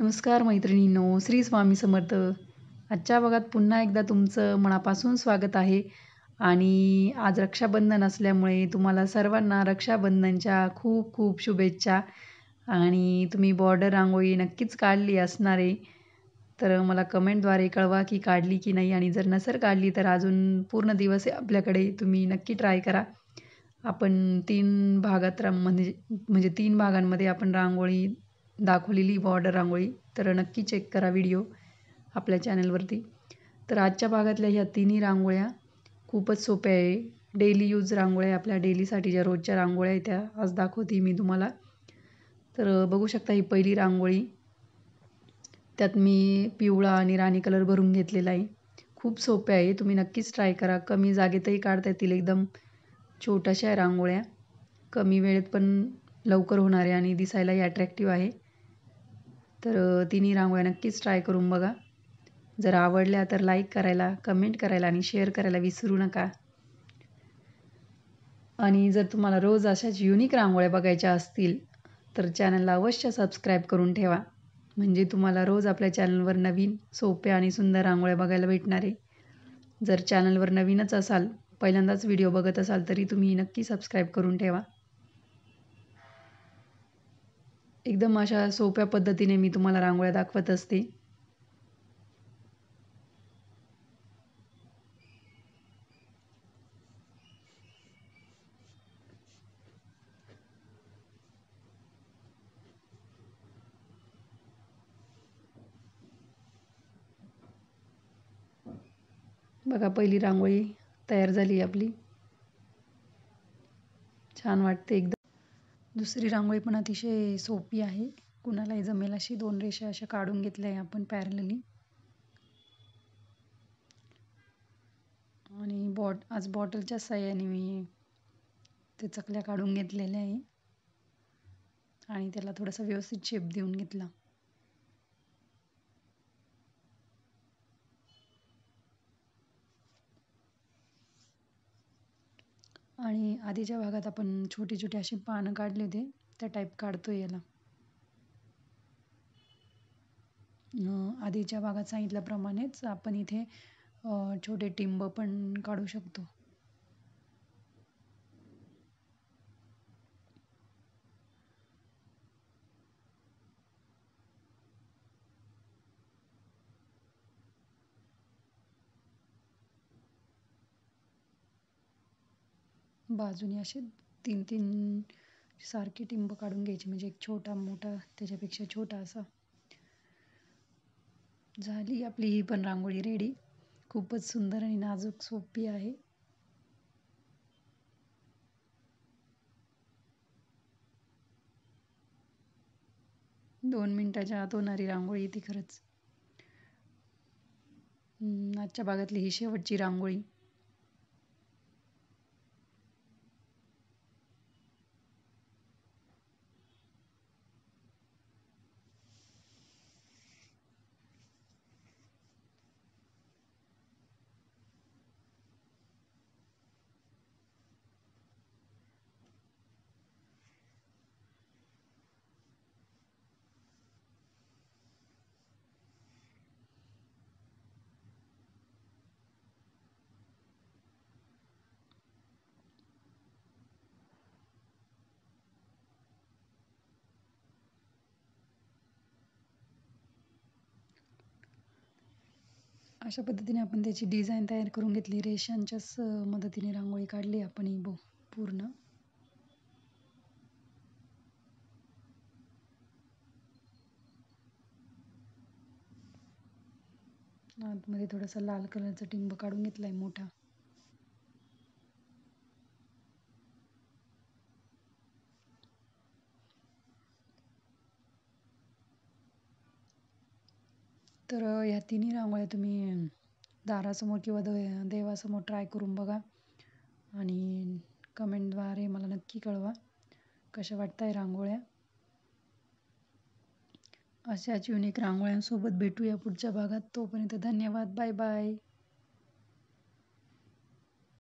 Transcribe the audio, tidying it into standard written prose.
नमस्कार मैत्रिणींनो, श्री स्वामी समर्थ. आजच्या भागात पुन्हा एकदा तुमचं मनापासून स्वागत आहे आणि आज रक्षाबंधन असल्यामुळे तुम्हाला सर्वांना रक्षाबंधनच्या खूप खूप शुभेच्छा. आणि तुम्ही बॉर्डर रांगोळी नक्कीच काढली असणार आहे. तर मला कमेंटद्वारे कळवा की काढली की नाही, आणि जर नसेल काढली तर अजून पूर्ण दिवस आहे आपल्याकडे, तुम्ही नक्की ट्राय करा. आपण 3 भागात म्हणजे म्हणजे 3 भागांमध्ये आपण रांगोळी दाखवलेली, बॉर्डर रांगोळी. तर नक्की चेक करा व्हिडिओ आपल्या चॅनलवरती. तर आजच्या भागातल्या ह्या तिन्ही रांगोळ्या खूपच सोप्या आहे. डेली यूज रांगोळ्या, आपल्या डेलीसाठी ज्या रोजच्या रांगोळ्या आहेत त्या आज दाखवते मी तुम्हाला. तर बघू शकता ही पहिली रांगोळी. त्यात मी पिवळा आणि राणी कलर भरून घेतलेला आहे. खूप सोप्या आहे, तुम्ही नक्कीच ट्राय करा. कमी जागेतही काढता येतील, एकदम छोट्याशा रांगोळ्या, कमी वेळेत पण लवकर होणारे आणि दिसायलाही अट्रॅक्टिव्ह आहे. तर तिन्ही रांगोळ्या नक्कीच ट्राय करून बघा. जर आवडल्या तर लाईक करायला, कमेंट करायला आणि शेअर करायला विसरू नका. आणि जर तुम्हाला रोज अशाच युनिक रांगोळ्या बघायच्या असतील तर चॅनलला अवश्य सबस्क्राईब करून ठेवा, म्हणजे तुम्हाला रोज आपल्या चॅनलवर नवीन सोप्या आणि सुंदर रांगोळ्या बघायला भेटणार आहे. जर चॅनलवर नवीनच असाल, पहिल्यांदाच व्हिडिओ बघत असाल, तरी तुम्ही नक्की सबस्क्राईब करून ठेवा. एकदम अशा सोप्या पद्धतीने मी तुम्हाला रांगोळ्या दाखवत असते. बघा, पहिली रांगोळी तयार झाली आपली. छान वाटते एकदम. दुसरी रांगोळी पण अतिशय सोपी आहे, कुणालाही जमेल अशी. 2 रेषा अशा काढून घेतल्या आहे आपण पॅरलली. आणि आज बॉटलच्या साहाय्याने मी ते चकल्या काढून घेतलेल्या आहे आणि त्याला थोडासा व्यवस्थित शेप देऊन घेतला. आणि आधीच्या भागात आपण छोटी छोटी अशी पानं काढले होते, त्या टाईप काढतोय याला. आधीच्या भागात सांगितल्याप्रमाणेच आपण इथे छोटे टिंब पण काढू शकतो. बाजूने असे 3-3 सारखे टिंब काढून घ्यायचे, म्हणजे एक छोटा, मोठा, त्याच्यापेक्षा छोटा असा. झाली आपली ही पण रांगोळी रेडी. खूपच सुंदर आणि नाजूक, सोपी आहे. दोन मिनिटाच्या आत होणारी रांगोळी ती खरंच. आजच्या भागातली ही शेवटची रांगोळी. अशा पद्धतीने आपण त्याची डिझाईन तयार करून घेतली. रेषांच्याच मदतीने रांगोळी काढली आपण ही पूर्ण. आतमध्ये थोडासा लाल कलरचा टिंब काढून घेतलाय मोठा. तर ह्या तिन्ही रांगोळ्या तुम्ही दारासमोर किंवा देवासमोर ट्राय करून बघा आणि कमेंटद्वारे मला नक्की कळवा कशा वाटताय रांगोळ्या. अशाच युनिक रांगोळ्यांसोबत भेटूया पुढच्या भागात. तोपर्यंत धन्यवाद. Bye bye.